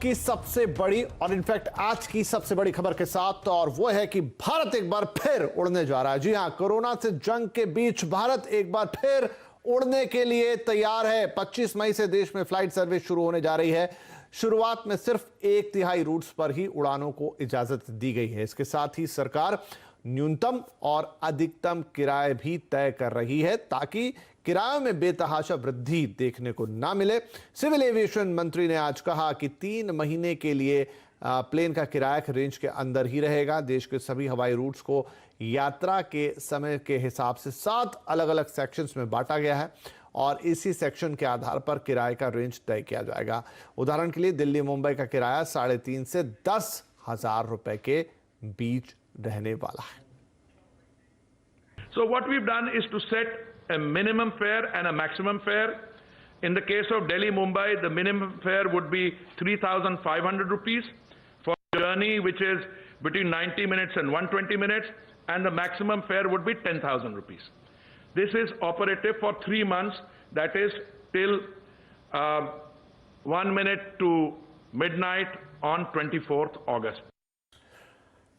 की सबसे बड़ी और इनफैक्ट आज की सबसे बड़ी खबर के साथ, और वो है कि भारत एक बार फिर उड़ने जा रहा है। जी हां, कोरोना से जंग के बीच भारत एक बार फिर उड़ने के लिए तैयार है। 25 मई से देश में फ्लाइट सर्विस शुरू होने जा रही है। शुरुआत में सिर्फ 1/3 रूट्स पर ही उड़ानों को इजाजत दी गई है। इसके साथ ही सरकार न्यूनतम और अधिकतम किराए भी तय कर रही है ताकि किरायों में बेतहाशा वृद्धि देखने को ना मिले। सिविल एविएशन मंत्री ने आज कहा कि 3 महीने के लिए प्लेन का किराया रेंज के अंदर ही रहेगा। देश के सभी हवाई रूट्स को यात्रा के समय के हिसाब से 7 अलग अलग सेक्शंस में बांटा गया है और इसी सेक्शन के आधार पर किराए का रेंज तय किया जाएगा। उदाहरण के लिए दिल्ली मुंबई का किराया 3.5 से 10,000 रुपए के बीच रहने वाला है। So what we've done is to set a minimum fare and a maximum fare. In the case of Delhi Mumbai, the minimum fare would be 3,500 rupees for a journey which is between 90 minutes and 120 minutes, and the maximum fare would be 10,000 rupees. This is operative for 3 months, that is till 1 minute to midnight on 24th August.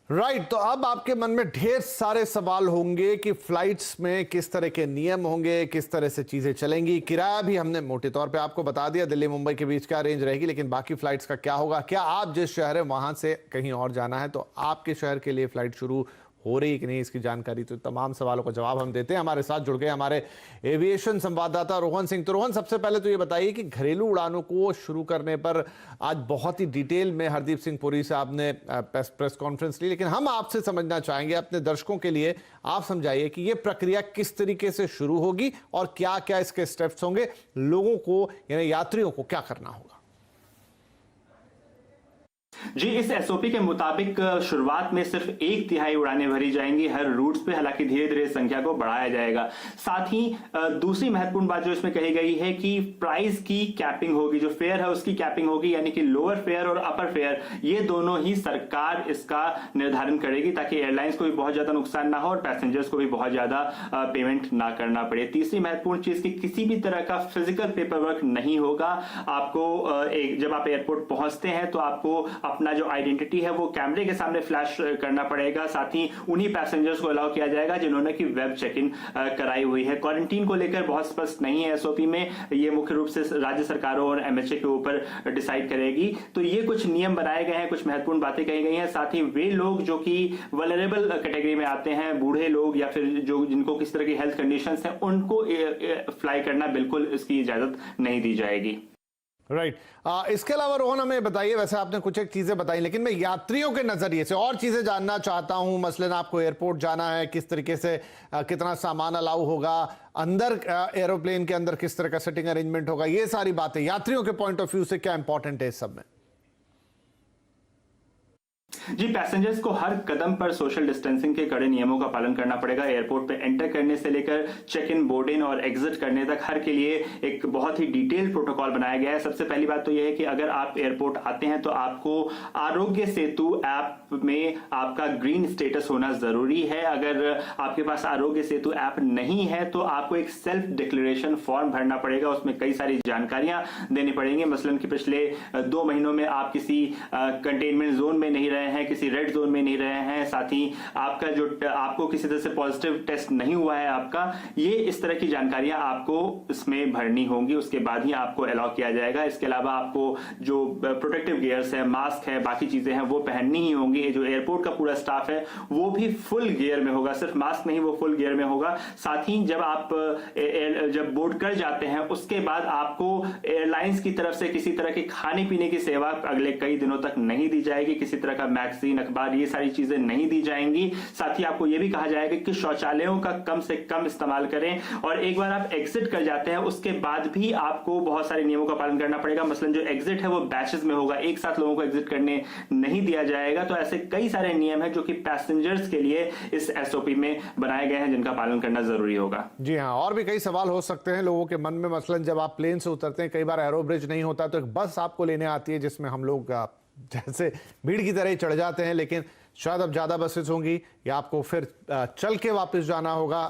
Right, तो अब आपके मन में ढेर सारे सवाल होंगे कि फ्लाइट्स में किस तरह के नियम होंगे, किस तरह से चीजें चलेंगी। किराया भी हमने मोटे तौर पे आपको बता दिया, दिल्ली मुंबई के बीच क्या रेंज रहेगी, लेकिन बाकी फ्लाइट्स का क्या होगा। क्या आप जिस शहर है वहां से कहीं और जाना है तो आपके शहर के लिए फ्लाइट शुरू हो रही कि नहीं, इसकी जानकारी। तो तमाम सवालों का जवाब हम देते हैं। हमारे साथ जुड़ गए हमारे एविएशन संवाददाता रोहन सिंह। तो रोहन, सबसे पहले तो ये बताइए कि घरेलू उड़ानों को शुरू करने पर आज बहुत ही डिटेल में हरदीप सिंह पुरी साहब ने प्रेस कॉन्फ्रेंस ली, लेकिन हम आपसे समझना चाहेंगे, अपने दर्शकों के लिए आप समझाइए कि ये प्रक्रिया किस तरीके से शुरू होगी और क्या क्या इसके स्टेप्स होंगे, लोगों को यानी यात्रियों को क्या करना होगा। जी, इस एसओपी के मुताबिक शुरुआत में सिर्फ 1/3 उड़ानें भरी जाएंगी हर रूट्स पे। हालांकि धीरे धीरे संख्या को बढ़ाया जाएगा। साथ ही दूसरी महत्वपूर्ण बात जो इसमें कही गई है कि प्राइस की कैपिंग होगी, जो फेयर है उसकी कैपिंग होगी, यानी कि लोअर फेयर और अपर फेयर ये दोनों ही सरकार इसका निर्धारण करेगी ताकि एयरलाइंस को भी बहुत ज्यादा नुकसान ना हो और पैसेंजर्स को भी बहुत ज्यादा पेमेंट ना करना पड़े। तीसरी महत्वपूर्ण चीज की किसी भी तरह का फिजिकल पेपर वर्क नहीं होगा। आपको जब आप एयरपोर्ट पहुंचते हैं तो आपको अपना जो आइडेंटिटी है वो कैमरे के सामने फ्लैश करना पड़ेगा। साथ ही उन्हीं पैसेंजर्स को अलाउ किया जाएगा जिन्होंने की वेब चेक इन कराई हुई है। क्वारंटीन को लेकर बहुत स्पष्ट नहीं है एसओपी में, ये मुख्य रूप से राज्य सरकारों और एमएचए के ऊपर डिसाइड करेगी। तो ये कुछ नियम बनाए गए हैं, कुछ महत्वपूर्ण बातें कही गई हैं। साथ ही वे लोग जो कि वल्नरेबल कैटेगरी में आते हैं, बूढ़े लोग या फिर जो जिनको किस तरह की हेल्थ कंडीशंस हैं, उनको फ्लाई करना बिल्कुल इसकी इजाजत नहीं दी जाएगी। राइट, इसके अलावा रोहन हमें बताइए, वैसे आपने कुछ एक चीजें बताई, लेकिन मैं यात्रियों के नजरिए से और चीजें जानना चाहता हूं। मसलन आपको एयरपोर्ट जाना है, किस तरीके से कितना सामान अलाउ होगा, अंदर एरोप्लेन के अंदर किस तरह का सेटिंग अरेंजमेंट होगा, ये सारी बातें यात्रियों के पॉइंट ऑफ व्यू से क्या इंपॉर्टेंट है इस सब में। जी, पैसेंजर्स को हर कदम पर सोशल डिस्टेंसिंग के कड़े नियमों का पालन करना पड़ेगा। एयरपोर्ट पे एंटर करने से लेकर चेक इन, बोर्ड इन और एग्जिट करने तक हर के लिए एक बहुत ही डिटेल्ड प्रोटोकॉल बनाया गया है। सबसे पहली बात तो यह है कि अगर आप एयरपोर्ट आते हैं तो आपको आरोग्य सेतु ऐप में आपका ग्रीन स्टेटस होना जरूरी है। अगर आपके पास आरोग्य सेतु ऐप नहीं है तो आपको एक सेल्फ डिक्लेरेशन फॉर्म भरना पड़ेगा। उसमें कई सारी जानकारियां देनी पड़ेंगी। मसलन कि पिछले 2 महीनों में आप किसी कंटेनमेंट जोन में नहीं रहे हैं, किसी रेड जोन में नहीं रहे हैं, साथ ही आपका जो आपको किसी तरह से पॉजिटिव टेस्ट नहीं हुआ है आपका, ये इस तरह की जानकारियां आपको इसमें भरनी होंगी। उसके बाद ही आपको अलाउ किया जाएगा। इसके अलावा आपको जो प्रोटेक्टिव गियर्स है, मास्क है, बाकी चीजें हैं वो पहननी ही होंगी। जो एयरपोर्ट का पूरा स्टाफ है वो भी फुल गियर में होगा, सिर्फ मास्क नहीं, वो फुल गियर में होगा। साथ ही जब आप जब बोर्ड कर जाते हैं उसके बाद आपको एयरलाइंस की तरफ से किसी तरह की खाने पीने की सेवा अगले कई दिनों तक नहीं दी जाएगी। किसी तरह का मैगजीन, अखबार, ये सारी चीजें नहीं दी जाएंगी। साथ ही आपको यह भी कहा जाएगा कि शौचालयों का कम से कम इस्तेमाल करें और एक बार आप एग्जिट कर जाते हैं उसके बाद भी आपको बहुत सारे नियमों का पालन करना पड़ेगा। मसलन जो एग्जिट है वो बैचेस में होगा, एक साथ लोगों को एग्जिट करने नहीं दिया जाएगा। तो ऐसे कई सारे नियम हैं जो कि पैसेंजर्स के लिए इस एसओपी में बनाए गए हैं जिनका पालन करना जरूरी होगा। जी हाँ, और भी कई सवाल हो सकते हैं लोगों के मन में। मसलन जब आप प्लेन से उतरते हैं, कई बार एरो ब्रिज नहीं होता तो एक बस आपको लेने आती है जिसमें हम लोग जैसे भीड़ की तरह ही चढ़ जाते हैं, लेकिन शायद अब ज्यादा बसेस होंगी या आपको फिर चल के वापस जाना होगा।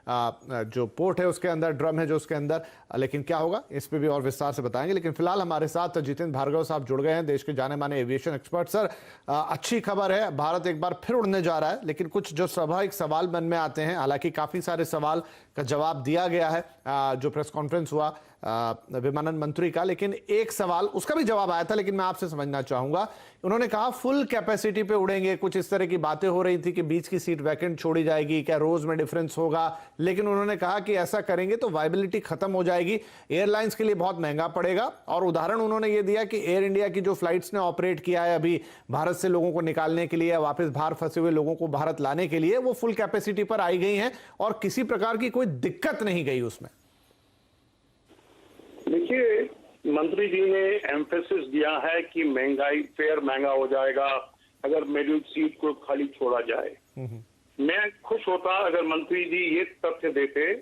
जो पोर्ट है उसके अंदर, ड्रम है जो उसके अंदर। लेकिन क्या होगा इस पे भी और विस्तार से बताएंगे। लेकिन फिलहाल हमारे साथ जितेंद्र भार्गव साहब जुड़ गए हैं, देश के जाने माने एविएशन एक्सपर्ट। सर, अच्छी खबर है, भारत एक बार फिर उड़ने जा रहा है, लेकिन कुछ जो स्वाभाविक सवाल मन में आते हैं, हालांकि काफी सारे सवाल का जवाब दिया गया है जो प्रेस कॉन्फ्रेंस हुआ विमानन मंत्री का, लेकिन एक सवाल उसका भी जवाब आया था, लेकिन मैं आपसे समझना चाहूंगा। उन्होंने कहा फुल कैपेसिटी पे उड़ेंगे, कुछ इस तरह की बातें हो रही थी कि बीच की सीट वैकेंट छोड़ी जाएगी, क्या रोज में डिफरेंस होगा, लेकिन उन्होंने कहा कि ऐसा करेंगे तो वायबिलिटी खत्म हो जाएगी, एयरलाइंस के लिए बहुत महंगा पड़ेगा। और उदाहरण उन्होंने ये दिया कि एयर इंडिया की जो फ्लाइट्स ने ऑपरेट किया है अभी भारत से लोगों को निकालने के लिए, वापस बाहर फंसे हुए लोगों को भारत लाने के लिए, वो फुल कैपेसिटी पर आई गई हैं और किसी प्रकार की कोई दिक्कत नहीं गई उसमें। देखिए, मंत्री जी ने एम्फेसिस दिया है कि महंगाई, फेयर महंगा हो जाएगा अगर मिडिल सीट को खाली छोड़ा जाए। मैं खुश होता अगर मंत्री जी ये तथ्य देते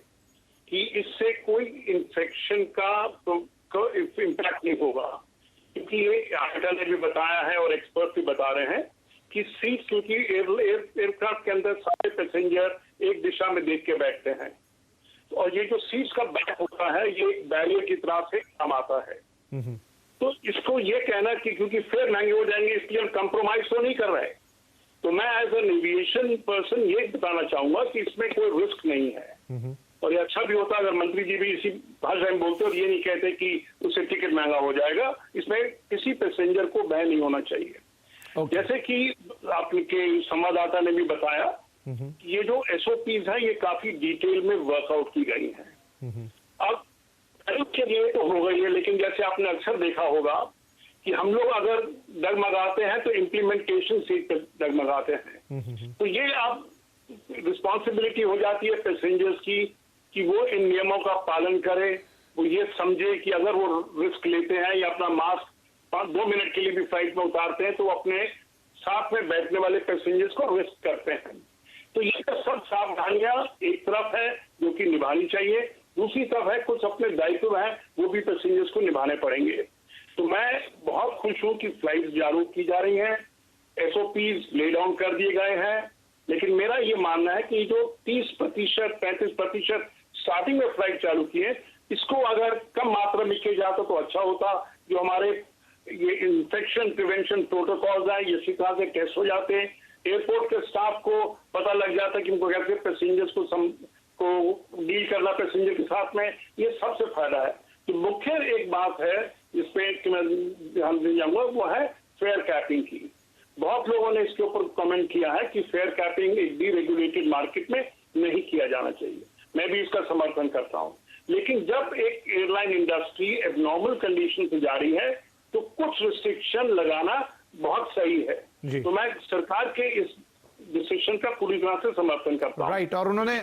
कि इससे कोई इन्फेक्शन का इम्पैक्ट नहीं होगा, क्योंकि ये आईटा ने भी बताया है और एक्सपर्ट भी बता रहे हैं कि सीट, क्योंकि एयरक्राफ्ट के अंदर सारे पैसेंजर एक दिशा में देख के बैठते हैं और ये जो सीट्स का बैक होता है ये एक बैरियर की तरह से काम आता है। तो इसको ये कहना कि क्योंकि फेयर महंगे हो जाएंगे इसलिए हम कंप्रोमाइज तो नहीं कर रहे, तो मैं एज एन एविएशन पर्सन ये बताना चाहूंगा कि इसमें कोई रिस्क नहीं है। और ये अच्छा भी होता अगर मंत्री जी भी इसी भाषा में बोलते और ये नहीं कहते कि उससे टिकट महंगा हो जाएगा। इसमें किसी पैसेंजर को भय नहीं होना चाहिए। जैसे कि आपके संवाददाता ने भी बताया, ये जो एसओपीज है ये काफी डिटेल में वर्कआउट की गई हैं। अब के लिए तो हो गई है, लेकिन जैसे आपने अक्सर देखा होगा कि हम लोग अगर डगमगाते हैं तो इम्प्लीमेंटेशन से डगमगाते हैं। तो ये अब रिस्पॉन्सिबिलिटी हो जाती है पैसेंजर्स की कि वो इन नियमों का पालन करे, वो ये समझे कि अगर वो रिस्क लेते हैं या अपना मास्क 2 मिनट के लिए भी फ्लाइट में उतारते हैं तो अपने साथ में बैठने वाले पैसेंजर्स को रिस्क करते हैं। तो ये सब सावधानियां एक तरफ है जो कि निभानी चाहिए, दूसरी तरफ है कुछ अपने दायित्व है वो भी पैसेंजर्स को निभाने पड़ेंगे। तो मैं बहुत खुश हूं कि फ्लाइट चालू की जा रही हैं, एसओपीज ले डाउन कर दिए गए हैं, लेकिन मेरा ये मानना है कि जो 30%, 35% स्टार्टिंग में फ्लाइट चालू की है, इसको अगर कम मात्रा में किया जाता तो अच्छा होता। जो हमारे ये इन्फेक्शन प्रिवेंशन प्रोटोकॉल्स हैं ये इसी तरह से टेस्ट हो जाते हैं, एयरपोर्ट के स्टाफ को पता लग जाता है कि उनको कैसे पैसेंजर्स को डील करना पैसेंजर के साथ में, ये सबसे फायदा है। तो मुख्य एक बात है जिसपे कि मैं ध्यान देना चाहूंगा वो है फेयर कैपिंग की। बहुत लोगों ने इसके ऊपर कमेंट किया है कि फेयर कैपिंग एक डीरेगुलेटेड मार्केट में नहीं किया जाना चाहिए। मैं भी इसका समर्थन करता हूं, लेकिन जब एक एयरलाइन इंडस्ट्री एबनॉर्मल कंडीशन से जा रही है तो कुछ रिस्ट्रिक्शन लगाना बहुत सही है। तो मैं सरकार के इस डिसीजन का पूरी तरह से समर्थन करता हूं। राइट, और उन्होंने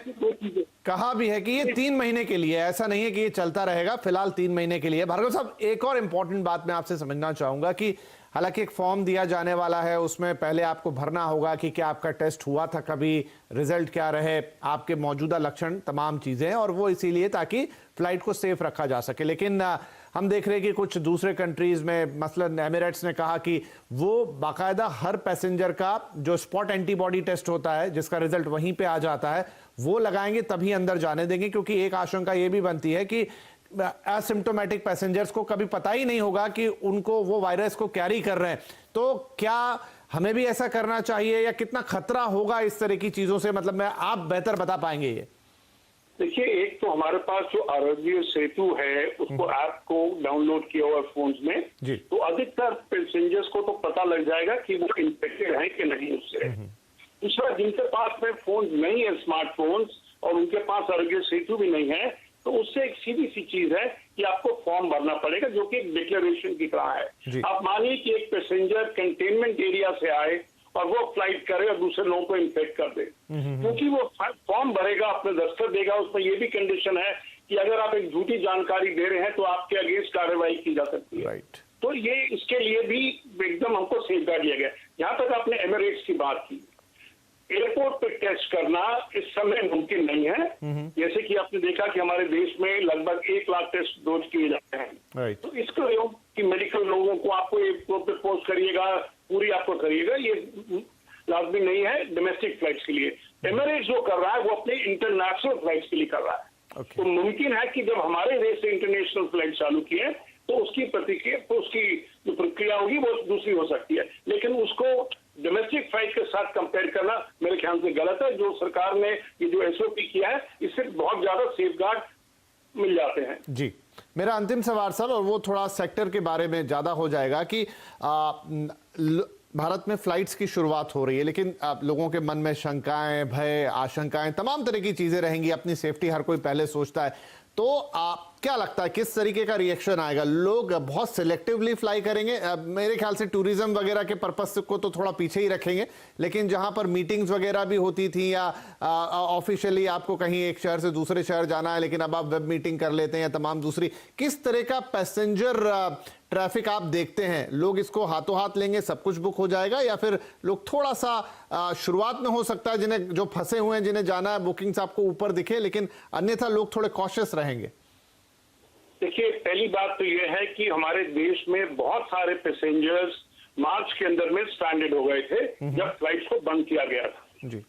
कहा भी है कि ये 3 महीने के लिए, ऐसा नहीं है कि ये चलता रहेगा, फिलहाल 3 महीने के लिए। भार्गव साहब, एक और इंपॉर्टेंट बात मैं आपसे समझना चाहूंगा कि हालांकि एक फॉर्म दिया जाने वाला है, उसमें पहले आपको भरना होगा कि क्या आपका टेस्ट हुआ था कभी, रिजल्ट क्या रहे, आपके मौजूदा लक्षण, तमाम चीजें, और वो इसीलिए ताकि फ्लाइट को सेफ रखा जा सके। लेकिन हम देख रहे हैं कि कुछ दूसरे कंट्रीज में, मसलन एमिरेट्स ने कहा कि वो बाकायदा हर पैसेंजर का जो स्पॉट एंटीबॉडी टेस्ट होता है जिसका रिजल्ट वहीं पे आ जाता है वो लगाएंगे तभी अंदर जाने देंगे, क्योंकि एक आशंका ये भी बनती है कि एसिम्प्टोमेटिक पैसेंजर्स को कभी पता ही नहीं होगा कि उनको वो वायरस को कैरी कर रहे हैं। तो क्या हमें भी ऐसा करना चाहिए या कितना खतरा होगा इस तरह की चीजों से, मतलब आप बेहतर बता पाएंगे ये? देखिए, एक तो हमारे पास जो आरोग्य सेतु है उसको ऐप को डाउनलोड किया हुआ फोन में, तो अधिकतर पैसेंजर्स को तो पता लग जाएगा कि वो इन्फेक्टेड है कि नहीं उससे। दूसरा, जिनके पास में फोन नहीं है, स्मार्टफोन्स, और उनके पास आरोग्य सेतु भी नहीं है, तो उससे एक सीधी सी चीज है कि आपको फॉर्म भरना पड़ेगा जो कि एक डिक्लेरेशन की तरह है। आप मानिए कि एक पैसेंजर कंटेनमेंट एरिया से आए और वो फ्लाइट करे और दूसरे लोगों को इन्फेक्ट कर दे, क्योंकि वो फॉर्म भरेगा, अपने दस्तखत देगा, उसमें ये भी कंडीशन है कि अगर आप एक झूठी जानकारी दे रहे हैं तो आपके अगेंस्ट कार्रवाई की जा सकती है। तो ये इसके लिए भी एकदम हमको सेफगार्ड लिया गया। यहाँ तक आपने एमिरेट्स की बात की, एयरपोर्ट पे टेस्ट करना इस समय मुमकिन नहीं है। जैसे कि आपने देखा कि हमारे देश में लगभग 1 लाख टेस्ट डोज किए जाते हैं। तो इसको कि मेडिकल लोगों को आपको एयरपोर्ट पे पोस्ट करिएगा, पूरी आपको करिएगा, ये लाजमी नहीं है डोमेस्टिक फ्लाइट्स के लिए। एमिरेट्स जो कर रहा है वो अपने इंटरनेशनल फ्लाइट्स के लिए कर रहा है। तो मुमकिन है कि जब हमारे देश से इंटरनेशनल फ्लाइट चालू किए तो उसकी प्रतिक्रिया, तो उसकी जो प्रक्रिया होगी वो दूसरी हो सकती है, लेकिन उसको डोमेस्टिक फ्लाइट के साथ कंपेयर करना मेरे ख्याल से गलत है। जो सरकार ने ये जो एसओपी किया है इससे बहुत ज्यादा सेफगार्ड मिल जाते हैं। जी, मेरा अंतिम सवाल सर, और वो थोड़ा सेक्टर के बारे में ज्यादा हो जाएगा कि भारत में फ्लाइट्स की शुरुआत हो रही है, लेकिन लोगों के मन में शंकाएं, भय, आशंकाएं, तमाम तरह की चीजें रहेंगी। अपनी सेफ्टी हर कोई पहले सोचता है। तो क्या लगता है किस तरीके का रिएक्शन आएगा? लोग बहुत सिलेक्टिवली फ्लाई करेंगे? मेरे ख्याल से टूरिज्म वगैरह के पर्पस को तो थोड़ा पीछे ही रखेंगे, लेकिन जहां पर मीटिंग्स वगैरह भी होती थी या ऑफिशियली आपको कहीं एक शहर से दूसरे शहर जाना है लेकिन अब आप वेब मीटिंग कर लेते हैं या तमाम दूसरी, किस तरह का पैसेंजर ट्रैफिक आप देखते हैं? लोग इसको हाथों हाथ लेंगे, सब कुछ बुक हो जाएगा, या फिर लोग थोड़ा सा शुरुआत में हो सकता है जिन्हें जो फंसे हुए हैं, जिन्हें जाना है, बुकिंग्स आपको ऊपर दिखे, लेकिन अन्यथा लोग थोड़े कॉशियस रहेंगे? देखिए, पहली बात तो यह है कि हमारे देश में बहुत सारे पैसेंजर्स मार्च के अंदर में स्ट्रैंडेड हो गए थे जब फ्लाइट्स को बंद किया गया था जी।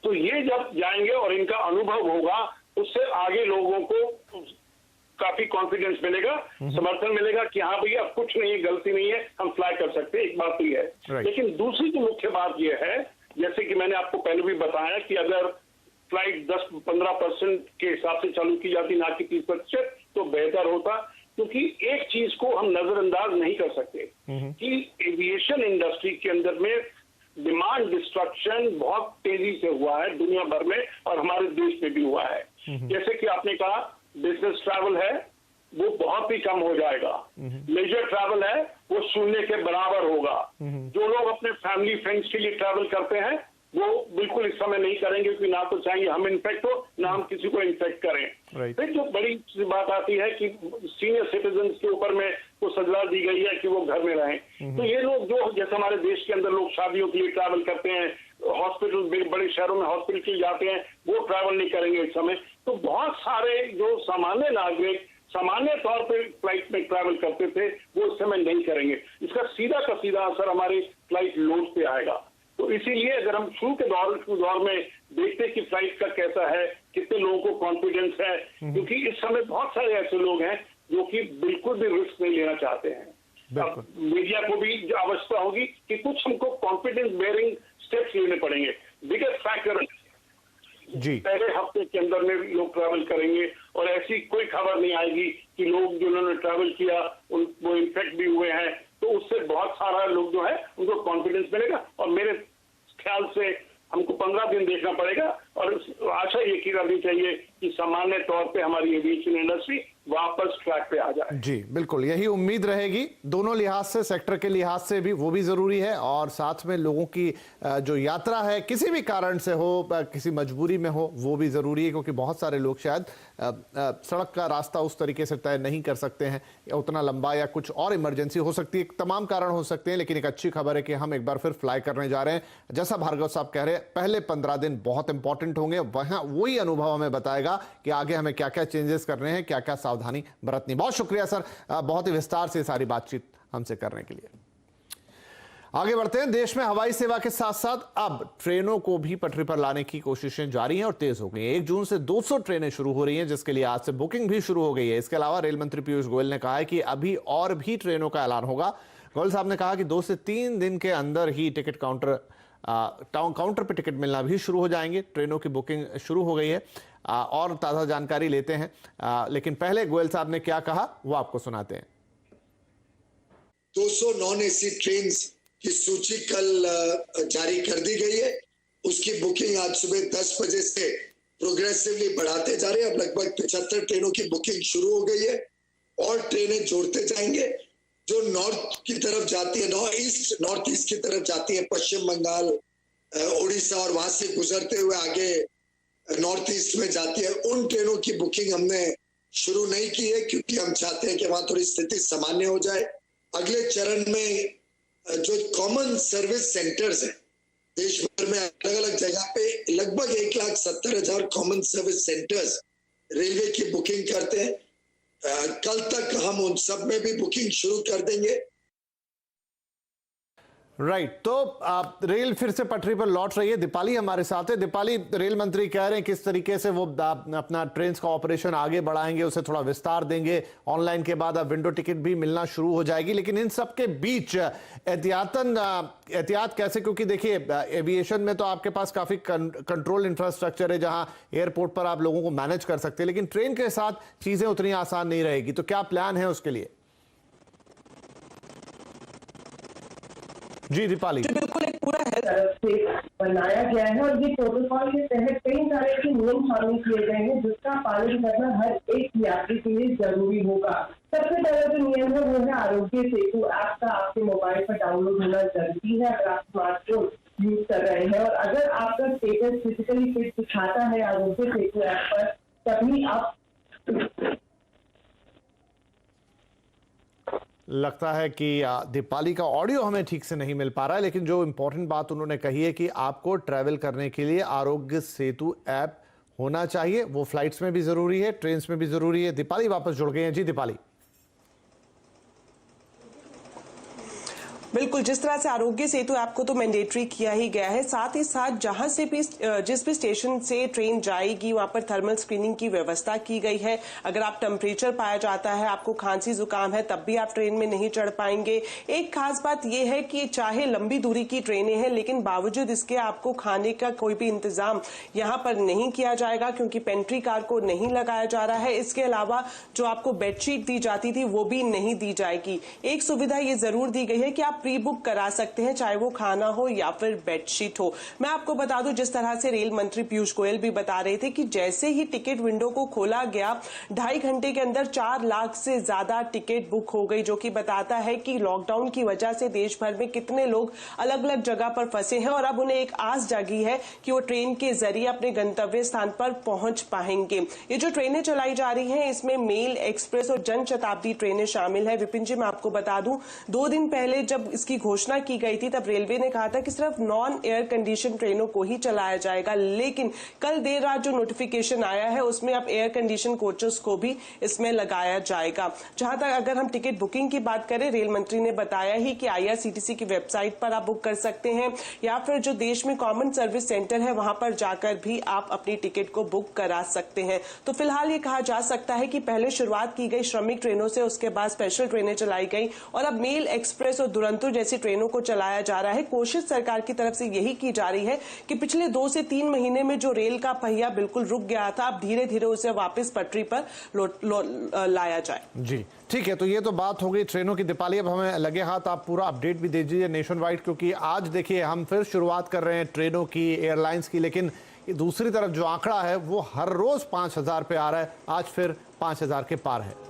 तो ये जब जाएंगे और इनका अनुभव होगा, उससे आगे लोगों को काफी कॉन्फिडेंस मिलेगा, समर्थन मिलेगा कि हाँ भैया अब कुछ नहीं है, गलती नहीं है, हम फ्लाई कर सकते हैं। एक बात तो ये है। लेकिन दूसरी जो मुख्य बात ये है, जैसे कि मैंने आपको पहले भी बताया कि अगर फ्लाइट 10-15% के हिसाब से चालू की जाती, ना कि 30%, तो बेहतर होता। क्योंकि एक चीज को हम नजरअंदाज नहीं कर सकते कि एविएशन इंडस्ट्री के अंदर में डिमांड डिस्ट्रक्शन बहुत तेजी से हुआ है दुनिया भर में, और हमारे देश में भी हुआ है। जैसे कि आपने कहा, बिजनेस ट्रैवल है वो बहुत ही कम हो जाएगा, लेजर ट्रैवल है वो शून्य के बराबर होगा। जो लोग अपने फैमिली फ्रेंड्स के लिए ट्रैवल करते हैं वो बिल्कुल इस समय नहीं करेंगे, क्योंकि ना तो चाहेंगे हम इन्फेक्ट हो, ना हम किसी को इन्फेक्ट करें। फिर जो बड़ी बात आती है कि सीनियर सिटीजन के ऊपर में वो सजा दी गई है कि वो घर में रहें। तो ये लोग जो, जैसे हमारे देश के अंदर लोग शादियों के लिए ट्रैवल करते हैं, हॉस्पिटल, बड़े शहरों में हॉस्पिटल के लिए जाते हैं, वो ट्रैवल नहीं करेंगे इस समय। तो बहुत सारे जो सामान्य नागरिक सामान्य तौर पर फ्लाइट में ट्रैवल करते थे वो इस समय नहीं करेंगे। इसका सीधा का सीधा असर हमारी फ्लाइट लोड पे आएगा। तो इसीलिए अगर हम शुरू के दौर में देखते कि फ्लाइट का कैसा है, कितने लोगों को कॉन्फिडेंस है, क्योंकि इस समय बहुत सारे ऐसे लोग हैं जो कि बिल्कुल भी रिस्क नहीं लेना चाहते हैं। अब मीडिया को भी आवश्यकता होगी कि कुछ हमको कॉन्फिडेंस बेयरिंग स्टेप्स लेने पड़ेंगे। बिगेस्ट फैक्टर जी, पहले हफ्ते के अंदर में लोग ट्रैवल करेंगे और ऐसी कोई खबर नहीं आएगी कि लोग जिन्होंने ट्रैवल किया वो इन्फेक्ट भी हुए हैं। तो उससे बहुत सारा लोग जो है उनको कॉन्फिडेंस मिलेगा, और मेरे ख्याल से हमको 15 दिन देखना पड़ेगा, और आशा ये की करनी चाहिए कि सामान्य तौर पे हमारी एविएशन इंडस्ट्री वापस ट्रैक पे आ जाए। जी बिल्कुल, यही उम्मीद रहेगी दोनों लिहाज से, सेक्टर के लिहाज से भी वो भी जरूरी है, और साथ में लोगों की जो यात्रा है किसी भी कारण से हो, किसी मजबूरी में हो, वो भी जरूरी है, क्योंकि बहुत सारे लोग शायद सड़क का रास्ता उस तरीके से तय नहीं कर सकते हैं, या उतना लंबा, या कुछ और इमरजेंसी हो सकती है, तमाम कारण हो सकते हैं। लेकिन एक अच्छी खबर है कि हम एक बार फिर फ्लाई करने जा रहे हैं। जैसा भार्गव साहब कह रहे हैं, पहले 15 दिन बहुत इंपॉर्टेंट होंगे, वहां वही अनुभव हमें बताएगा कि आगे हमें क्या क्या चेंजेस करने हैं, क्या क्या सावधानी बरतनी। बहुत शुक्रिया सर, बहुत ही विस्तार से सारी बातचीत हमसे करने के लिए। आगे बढ़ते हैं। देश में हवाई सेवा के साथ साथ अब ट्रेनों को भी पटरी पर लाने की कोशिशें जारी हैं और तेज हो गई हैं। 1 जून से 200 ट्रेनें शुरू हो रही हैं, जिसके लिए आज से बुकिंग भी शुरू हो गई है। इसके अलावा रेल मंत्री पीयूष गोयल ने कहा है कि अभी और भी ट्रेनों का ऐलान होगा। गोयल साहब ने कहा कि 2 से 3 दिन के अंदर ही टिकट काउंटर पर टिकट मिलना भी शुरू हो जाएंगे। ट्रेनों की बुकिंग शुरू हो गई है, और ताज़ा जानकारी लेते हैं। लेकिन पहले गोयल साहब ने क्या कहा वो आपको सुनाते हैं। 200 नॉन एसी ट्रेन की सूची कल जारी कर दी गई है। उसकी बुकिंग आज सुबह 10 बजे से प्रोग्रेसिवली बढ़ाते जा रहे हैं। अब लगभग 75 ट्रेनों की बुकिंग शुरू हो गई है, और ट्रेनें जोड़ते जाएंगे। जो नॉर्थ की तरफ जाती है, नॉर्थ ईस्ट की तरफ जाती है, पश्चिम बंगाल, उड़ीसा, और वहां से गुजरते हुए आगे नॉर्थ ईस्ट में जाती है, उन ट्रेनों की बुकिंग हमने शुरू नहीं की है, क्योंकि हम चाहते हैं कि वहां थोड़ी स्थिति सामान्य हो जाए। अगले चरण में जो कॉमन सर्विस सेंटर्स हैं देश भर में, अलग अलग जगह पे लगभग 1,70,000 कॉमन सर्विस सेंटर्स रेलवे की बुकिंग करते हैं। कल तक हम उन सब में भी बुकिंग शुरू कर देंगे। राइट तो रेल फिर से पटरी पर लौट रही है। दीपाली हमारे साथ है। दीपाली, रेल मंत्री कह रहे हैं किस तरीके से वो अपना ट्रेन का ऑपरेशन आगे बढ़ाएंगे, उसे थोड़ा विस्तार देंगे। ऑनलाइन के बाद अब विंडो टिकट भी मिलना शुरू हो जाएगी, लेकिन इन सब के बीच एहतियात कैसे? क्योंकि देखिए एविएशन में तो आपके पास काफी कंट्रोल इंफ्रास्ट्रक्चर है जहां एयरपोर्ट पर आप लोगों को मैनेज कर सकते हैं, लेकिन ट्रेन के साथ चीजें उतनी आसान नहीं रहेगी। तो क्या प्लान है उसके लिए? जी दीपाली। बिल्कुल एक पूरा तरफ से बनाया गया है और ये प्रोटोकॉल के तहत कई सारे ऐसे नियम शामिल किए गए हैं जिसका पालन करना हर एक यात्री के लिए जरूरी होगा। सबसे पहला जो नियम है वो है आरोग्य सेतु ऐप का आपके मोबाइल पर डाउनलोड होना जरूरी है अगर आप स्मार्टफोन यूज कर रहे हैं, और अगर आपका स्टेटस फिजिकली फिट दिखाता है आरोग्य सेतु ऐप पर तभी आप। लगता है कि दीपाली का ऑडियो हमें ठीक से नहीं मिल पा रहा है, लेकिन जो इंपॉर्टेंट बात उन्होंने कही है कि आपको ट्रैवल करने के लिए आरोग्य सेतु ऐप होना चाहिए। वो फ्लाइट्स में भी जरूरी है, ट्रेन्स में भी जरूरी है। दीपाली वापस जुड़ गए हैं। जी दीपाली। बिल्कुल, जिस तरह से आरोग्य सेतु ऐप को तो मैंडेटरी किया ही गया है, साथ ही साथ जहां से भी जिस भी स्टेशन से ट्रेन जाएगी वहां पर थर्मल स्क्रीनिंग की व्यवस्था की गई है। अगर आप टेम्परेचर पाया जाता है, आपको खांसी जुकाम है, तब भी आप ट्रेन में नहीं चढ़ पाएंगे। एक खास बात यह है कि चाहे लंबी दूरी की ट्रेनें हैं, लेकिन बावजूद इसके आपको खाने का कोई भी इंतजाम यहां पर नहीं किया जाएगा क्योंकि पेंट्री कार को नहीं लगाया जा रहा है। इसके अलावा जो आपको बेडशीट दी जाती थी वो भी नहीं दी जाएगी। एक सुविधा ये जरूर दी गई है कि आप प्री बुक करा सकते हैं, चाहे वो खाना हो या फिर बेडशीट हो। मैं आपको बता दूं, जिस तरह से रेल मंत्री पीयूष गोयल भी बता रहे थे कि जैसे ही टिकट विंडो को खोला गया 2.5 घंटे के अंदर 4 लाख से ज्यादा टिकट बुक हो गई, जो कि बताता है कि लॉकडाउन की वजह से देश भर में कितने लोग अलग अलग जगह पर फंसे हैं और अब उन्हें एक आस जागी है कि वो ट्रेन के जरिए अपने गंतव्य स्थान पर पहुंच पाएंगे। ये जो ट्रेनें चलाई जा रही हैं इसमें मेल, एक्सप्रेस और जन शताब्दी ट्रेनें शामिल है। विपिन जी, मैं आपको बता दूं, 2 दिन पहले जब इसकी घोषणा की गई थी तब रेलवे ने कहा था कि सिर्फ नॉन एयर कंडीशन ट्रेनों को ही चलाया जाएगा, लेकिन कल देर रात जो नोटिफिकेशन आया है उसमें अब एयर कंडीशन कोचेस को भी इसमें लगाया जाएगा। जहां तक अगर हम टिकट बुकिंग की बात करें, रेल मंत्री ने बताया ही कि IRCTC की वेबसाइट पर आप बुक कर सकते हैं या फिर जो देश में कॉमन सर्विस सेंटर है वहां पर जाकर भी आप अपनी टिकट को बुक करा सकते हैं। तो फिलहाल ये कहा जा सकता है कि पहले शुरुआत की गई श्रमिक ट्रेनों से, उसके बाद स्पेशल ट्रेनें चलाई गई और अब मेल, एक्सप्रेस और दुरंतो जैसी ट्रेनों को चलाया जा रहा है। कोशिश सरकार की तरफ से यही की जा रही है कि पिछले 2 से 3 महीने में जो रेल का पहिया बिल्कुल रुक गया था, अब धीरे धीरे उसे वापस पटरी पर लाया जाए। जी ठीक है, तो ये तो बात हो गई ट्रेनों की। दीपाली, अब हमें लगे हाथ आप पूरा अपडेट भी दे दीजिए नेशन वाइड, क्योंकि आज देखिए हम फिर शुरुआत कर रहे हैं ट्रेनों की, एयरलाइंस की, लेकिन दूसरी तरफ जो आंकड़ा है वो हर रोज 5000 पे आ रहा है। आज फिर 5000 के पार है।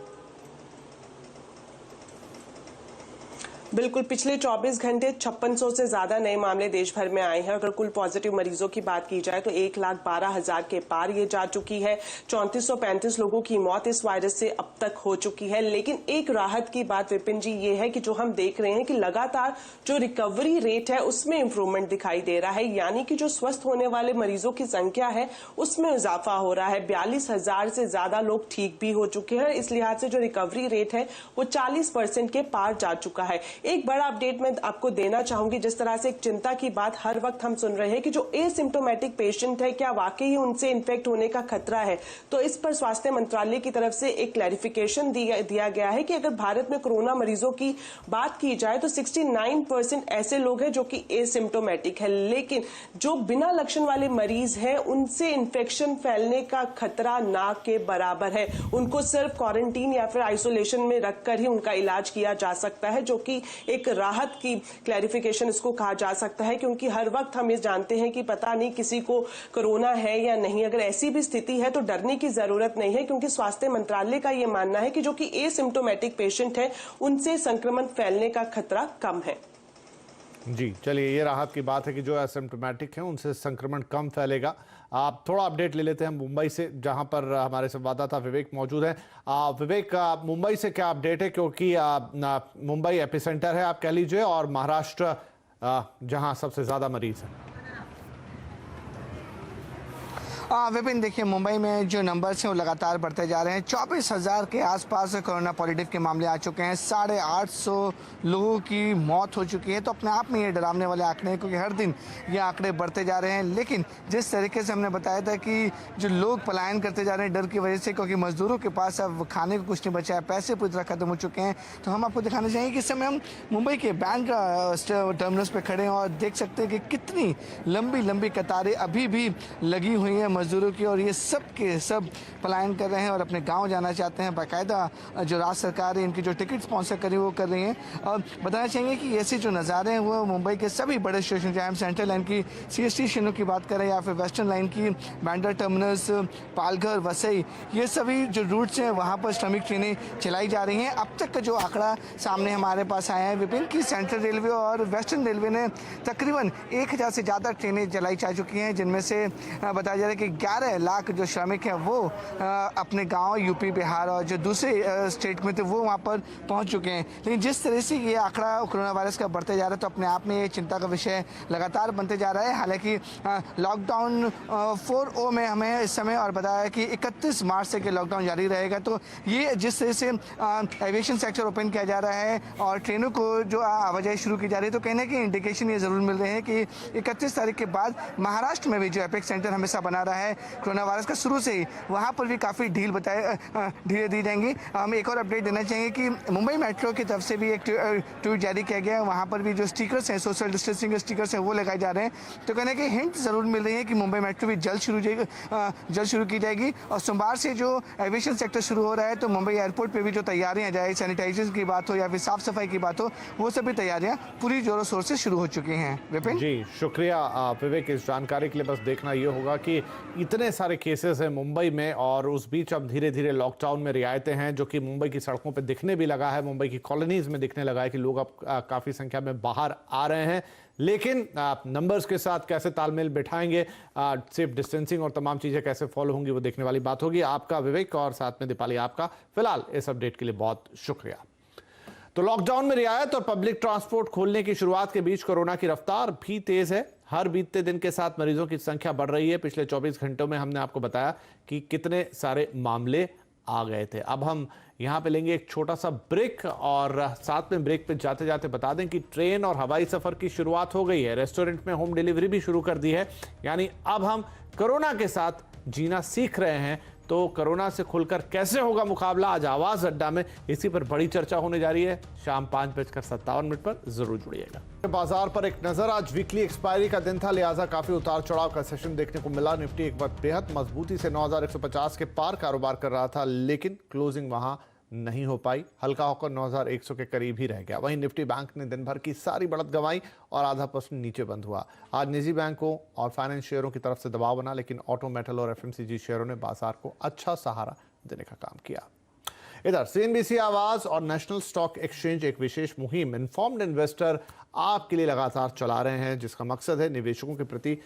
बिल्कुल, पिछले 24 घंटे 5600 से ज्यादा नए मामले देश भर में आए हैं। अगर कुल पॉजिटिव मरीजों की बात की जाए तो 1,12,000 के पार ये जा चुकी है। 3435 लोगों की मौत इस वायरस से अब तक हो चुकी है। लेकिन एक राहत की बात विपिन जी ये है कि जो हम देख रहे हैं कि लगातार जो रिकवरी रेट है उसमें इंप्रूवमेंट दिखाई दे रहा है, यानी कि जो स्वस्थ होने वाले मरीजों की संख्या है उसमें इजाफा हो रहा है। 42,000 से ज्यादा लोग ठीक भी हो चुके हैं। इस लिहाज से जो रिकवरी रेट है वो 40% के पार जा चुका है। एक बड़ा अपडेट मैं आपको देना चाहूंगी, जिस तरह से एक चिंता की बात हर वक्त हम सुन रहे हैं कि जो एसिम्प्टोमेटिक पेशेंट है क्या वाकई ही उनसे इन्फेक्ट होने का खतरा है। तो इस पर स्वास्थ्य मंत्रालय की तरफ से एक क्लैरिफिकेशन दिया गया है कि अगर भारत में कोरोना मरीजों की बात की जाए तो 69% ऐसे लोग हैं जो कि एसिम्प्टोमेटिक है, लेकिन जो बिना लक्षण वाले मरीज हैं उनसे इन्फेक्शन फैलने का खतरा ना के बराबर है। उनको सिर्फ क्वारंटीन या फिर आइसोलेशन में रखकर ही उनका इलाज किया जा सकता है, जो कि एक राहत की क्लैरिफिकेशन इसको कहा जा सकता है, क्योंकि हर वक्त हम ये जानते हैं कि पता नहीं किसी को कोरोना है या नहीं। अगर ऐसी भी स्थिति है तो डरने की जरूरत नहीं है, क्योंकि स्वास्थ्य मंत्रालय का ये मानना है कि जो कि एसिम्प्टोमेटिक पेशेंट है उनसे संक्रमण फैलने का खतरा कम है। जी चलिए, ये राहत की बात है कि जो एसिम्प्टोमेटिक हैं उनसे संक्रमण कम फैलेगा। आप थोड़ा अपडेट ले लेते हैं मुंबई से, जहां पर हमारे संवाददाता विवेक मौजूद है। विवेक, मुंबई से क्या अपडेट है, क्योंकि मुंबई एपिसेंटर है आप कह लीजिए, और महाराष्ट्र जहां सबसे ज्यादा मरीज हैं। विपिन, देखिए मुंबई में जो नंबर्स हैं वो लगातार बढ़ते जा रहे हैं। 24,000 के आसपास कोरोना पॉजिटिव के मामले आ चुके हैं। 850 लोगों की मौत हो चुकी है। तो अपने आप में ये डरावने वाले आंकड़े हैं, क्योंकि हर दिन ये आंकड़े बढ़ते जा रहे हैं। लेकिन जिस तरीके से हमने बताया था कि जो लोग पलायन करते जा रहे हैं डर की वजह से, क्योंकि मजदूरों के पास अब खाने को कुछ नहीं बचा है, पैसे पूरी तरह खत्म हो चुके हैं, तो हम आपको दिखाना चाहेंगे कि इस समय हम मुंबई के बैंड्रा टर्मिनल्स पे खड़े हैं और देख सकते हैं कि कितनी लंबी लंबी कतारें अभी भी लगी हुई हैं मजदूरों की, और ये सब के सब पलायन कर रहे हैं और अपने गांव जाना चाहते हैं। बाकायदा जो राज्य सरकार है इनकी जो टिकट स्पॉन्सर करी वो कर रही हैं। और बताना चाहेंगे कि ऐसे जो नज़ारे हैं वो मुंबई के सभी बड़े स्टेशन, चाहे हम सेंट्रल लाइन की CST स्टेशनों की बात करें या फिर वेस्टर्न लाइन की बैंड्रा टर्मिनल्स, पालघर, वसई, ये सभी जो रूट्स हैं वहाँ पर श्रमिक ट्रेनें चलाई जा रही हैं। अब तक का जो आंकड़ा सामने हमारे पास आया है विपिन, की सेंट्रल रेलवे और वेस्टर्न रेलवे ने तकरीबन 1000 से ज़्यादा ट्रेनें चलाई जा चुकी हैं, जिनमें से बताया जा रहा है कि 11 लाख जो श्रमिक हैं वो अपने गांव यूपी, बिहार और जो दूसरे स्टेट में थे वो वहां पर पहुंच चुके हैं। लेकिन जिस तरह से ये आंकड़ा कोरोना वायरस का बढ़ते जा रहा है तो अपने आप में ये चिंता का विषय लगातार बनते जा रहा है। हालांकि लॉकडाउन 4O में हमें इस समय और बताया कि 31 मार्च से लॉकडाउन जारी रहेगा। तो ये जिस तरह से एविएशन सेक्टर ओपन किया जा रहा है और ट्रेनों को जो आवाजाही शुरू की जा रही है, तो कहने की इंडिकेशन ये ज़रूर मिल रहे हैं कि 31 तारीख के बाद महाराष्ट्र में भी जो एपिक सेंटर हमेशा बना रहा है कोरोना वायरस का शुरू से ही, वहाँ पर भी काफ़ी ढील दी जाएंगी। हम एक और अपडेट देना चाहेंगे कि मुंबई मेट्रो की तरफ से भी एक ट्वीट जारी किया गया है। वहाँ पर भी जो स्टिकर्स हैं, सोशल डिस्टेंसिंग के स्टिकर्स हैं, वो लगाए जा रहे हैं। तो कहने की हिंट ज़रूर मिल रही है कि मुंबई मेट्रो भी जल्द शुरू की जाएगी। और सोमवार से जो एविएशन सेक्टर शुरू हो रहा है तो मुंबई एयरपोर्ट पर भी जो तैयारियाँ, चाहे सैनिटाइजेशन की बात हो या फिर साफ सफाई की बात हो, वो सभी तैयारियाँ पूरी जोरों शोर से शुरू हो चुकी हैं। विपिन जी, शुक्रिया विवेक इस जानकारी के लिए। बस देखना ये होगा कि इतने सारे केसेस हैं मुंबई में और उस बीच अब धीरे धीरे लॉकडाउन में रियायतें हैं, जो कि मुंबई की सड़कों पे दिखने भी लगा है, मुंबई की कॉलोनीज में दिखने लगा है कि लोग अब काफ़ी संख्या में बाहर आ रहे हैं। लेकिन नंबर्स के साथ कैसे तालमेल बिठाएंगे, सेफ डिस्टेंसिंग और तमाम चीज़ें कैसे फॉलो होंगी, वो देखने वाली बात होगी। आपका विवेक और साथ में दीपाली आपका फिलहाल इस अपडेट के लिए बहुत शुक्रिया। तो लॉकडाउन में रियायत और पब्लिक ट्रांसपोर्ट खोलने की शुरुआत के बीच कोरोना की रफ्तार भी तेज है। हर बीतते दिन के साथ मरीजों की संख्या बढ़ रही है। पिछले 24 घंटों में हमने आपको बताया कि कितने सारे मामले आ गए थे। अब हम यहाँ पे लेंगे एक छोटा सा ब्रेक और साथ में ब्रेक पे जाते जाते बता दें कि ट्रेन और हवाई सफर की शुरुआत हो गई है। रेस्टोरेंट में होम डिलीवरी भी शुरू कर दी है। यानी अब हम कोरोना के साथ जीना सीख रहे हैं। तो कोरोना से खुलकर कैसे होगा मुकाबला, आज आवाज अड्डा में इसी पर बड़ी चर्चा होने जा रही है। शाम 5:57 पर जरूर जुड़िएगा। बाजार पर एक नजर। आज वीकली एक्सपायरी का दिन था, लिहाजा काफी उतार चढ़ाव का सेशन देखने को मिला। निफ्टी एक बार बेहद मजबूती से 9150 के पार कारोबार कर रहा था, लेकिन क्लोजिंग वहां नहीं हो पाई। हल्का होकर 9100 के करीब ही रह गया। वहीं निफ्टी बैंक ने दिन भर की सारी बढ़त गंवाई और ½ % नीचे बंद हुआ। आज निजी बैंकों और फाइनेंस शेयरों की तरफ से दबाव बना, लेकिन ऑटो, मेटल और FMCG शेयरों ने बाजार को अच्छा सहारा देने का काम किया। इधर CNBC आवाज और नेशनल स्टॉक एक्सचेंज एक विशेष मुहिम इन्फॉर्म्ड इन्वेस्टर आपके लिए लगातार चला रहे हैं, जिसका मकसद है निवेशकों के प्रति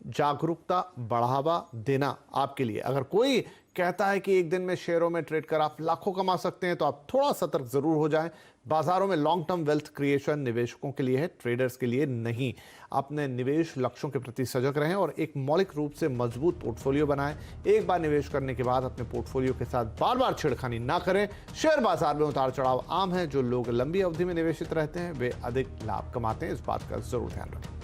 जागरूकता बढ़ावा देना आपके लिए। अगर कोई कहता है कि एक दिन में शेयरों में ट्रेड कर आप लाखों कमा सकते हैं, तो आप थोड़ा सतर्क जरूर हो जाएं। बाजारों में लॉन्ग टर्म वेल्थ क्रिएशन निवेशकों के लिए है, ट्रेडर्स के लिए नहीं। अपने निवेश लक्ष्यों के प्रति सजग रहें और एक मौलिक रूप से मजबूत पोर्टफोलियो बनाएं। एक बार निवेश करने के बाद अपने पोर्टफोलियो के साथ बार बार छेड़खानी ना करें। शेयर बाजार में उतार चढ़ाव आम है। जो लोग लंबी अवधि में निवेशित रहते हैं वे अधिक लाभ कमाते हैं, इस बात का जरूर ध्यान रखें।